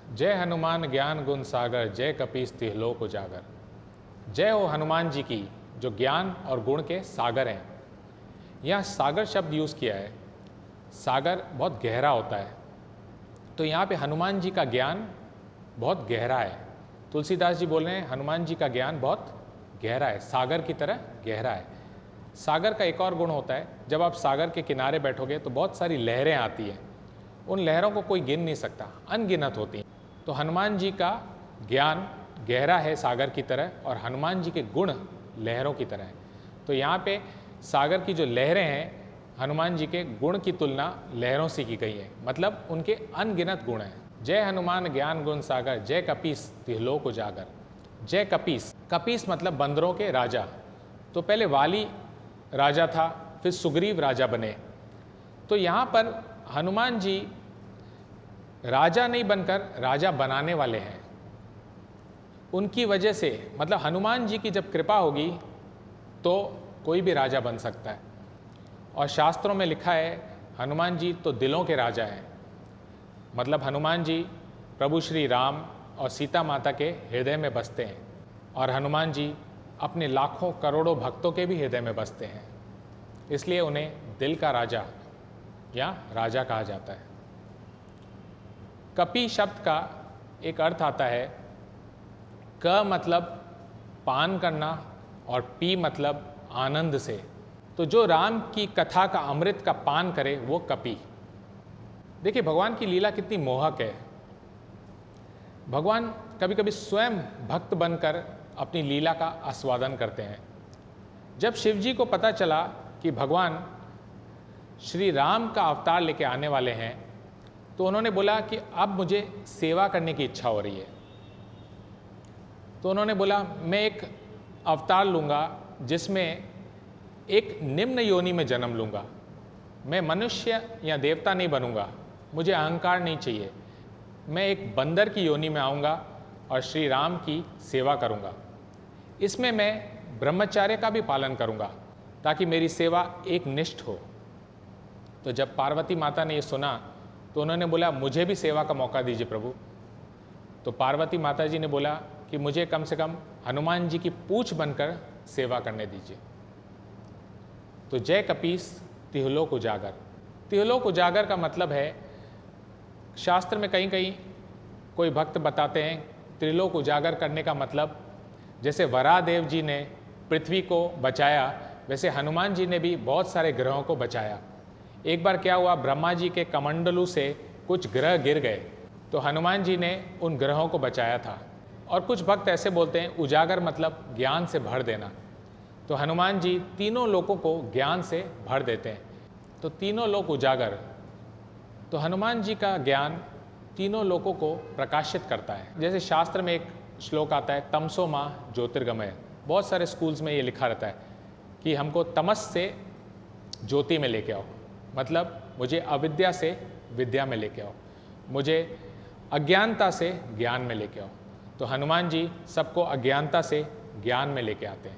जय हनुमान ज्ञान गुण सागर, जय कपीस तिहलोक उजागर। जय हो हनुमान जी की जो ज्ञान और गुण के सागर हैं। यहाँ सागर शब्द यूज़ किया है। सागर बहुत गहरा होता है, तो यहाँ पे हनुमान जी का ज्ञान बहुत गहरा है। तुलसीदास जी बोल रहे हैं हनुमान जी का ज्ञान बहुत गहरा है, सागर की तरह गहरा है। सागर का एक और गुण होता है, जब आप सागर के किनारे बैठोगे तो बहुत सारी लहरें आती हैं। उन लहरों को कोई गिन नहीं सकता, अनगिनत होती हैं। तो हनुमान जी का ज्ञान गहरा है सागर की तरह, और हनुमान जी के गुण लहरों की तरह है। तो यहाँ पे सागर की जो लहरें हैं, हनुमान जी के गुण की तुलना लहरों से की गई है, मतलब उनके अनगिनत गुण हैं। जय हनुमान ज्ञान गुण सागर, जय कपीस तिहलोक उजागर। जय कपीस, कपीस मतलब बंदरों के राजा। तो पहले वाली राजा था, फिर सुग्रीव राजा बने। तो यहाँ पर हनुमान जी राजा नहीं बनकर राजा बनाने वाले हैं। उनकी वजह से, मतलब हनुमान जी की जब कृपा होगी तो कोई भी राजा बन सकता है। और शास्त्रों में लिखा है हनुमान जी तो दिलों के राजा हैं। मतलब हनुमान जी प्रभु श्री राम और सीता माता के हृदय में बसते हैं, और हनुमान जी अपने लाखों करोड़ों भक्तों के भी हृदय में बसते हैं। इसलिए उन्हें दिल का राजा या राजा कहा जाता है। कपि शब्द का एक अर्थ आता है, क मतलब पान करना और पी मतलब आनंद से। तो जो राम की कथा का अमृत का पान करे वो कपि। देखिए भगवान की लीला कितनी मोहक है। भगवान कभी कभी स्वयं भक्त बनकर अपनी लीला का आस्वादन करते हैं। जब शिव जी को पता चला कि भगवान श्री राम का अवतार लेके आने वाले हैं, तो उन्होंने बोला कि अब मुझे सेवा करने की इच्छा हो रही है। तो उन्होंने बोला मैं एक अवतार लूँगा जिसमें एक निम्न योनि में जन्म लूँगा। मैं मनुष्य या देवता नहीं बनूँगा, मुझे अहंकार नहीं चाहिए। मैं एक बंदर की योनि में आऊँगा और श्री राम की सेवा करूँगा। इसमें मैं ब्रह्मचर्य का भी पालन करूँगा ताकि मेरी सेवा एक निष्ठ हो। तो जब पार्वती माता ने ये सुना तो उन्होंने बोला मुझे भी सेवा का मौका दीजिए प्रभु। तो पार्वती माता जी ने बोला कि मुझे कम से कम हनुमान जी की पूंछ बनकर सेवा करने दीजिए। तो जय कपीस तिहलोक उजागर। तिहलोक उजागर का मतलब है, शास्त्र में कहीं कहीं कोई भक्त बताते हैं त्रिलोक उजागर करने का मतलब, जैसे वराहदेव जी ने पृथ्वी को बचाया, वैसे हनुमान जी ने भी बहुत सारे ग्रहों को बचाया। एक बार क्या हुआ, ब्रह्मा जी के कमंडलू से कुछ ग्रह गिर गए, तो हनुमान जी ने उन ग्रहों को बचाया था। और कुछ भक्त ऐसे बोलते हैं उजागर मतलब ज्ञान से भर देना। तो हनुमान जी तीनों लोकों को ज्ञान से भर देते हैं, तो तीनों लोक उजागर। तो हनुमान जी का ज्ञान तीनों लोकों को प्रकाशित करता है। जैसे शास्त्र में एक श्लोक आता है, तमसो माह ज्योतिर्गमय। बहुत सारे स्कूल्स में ये लिखा रहता है कि हमको तमस से ज्योति में लेके आओ, मतलब मुझे अविद्या से विद्या में लेके आओ, मुझे अज्ञानता से ज्ञान में लेके आओ। तो हनुमान जी सबको अज्ञानता से ज्ञान में लेके आते हैं।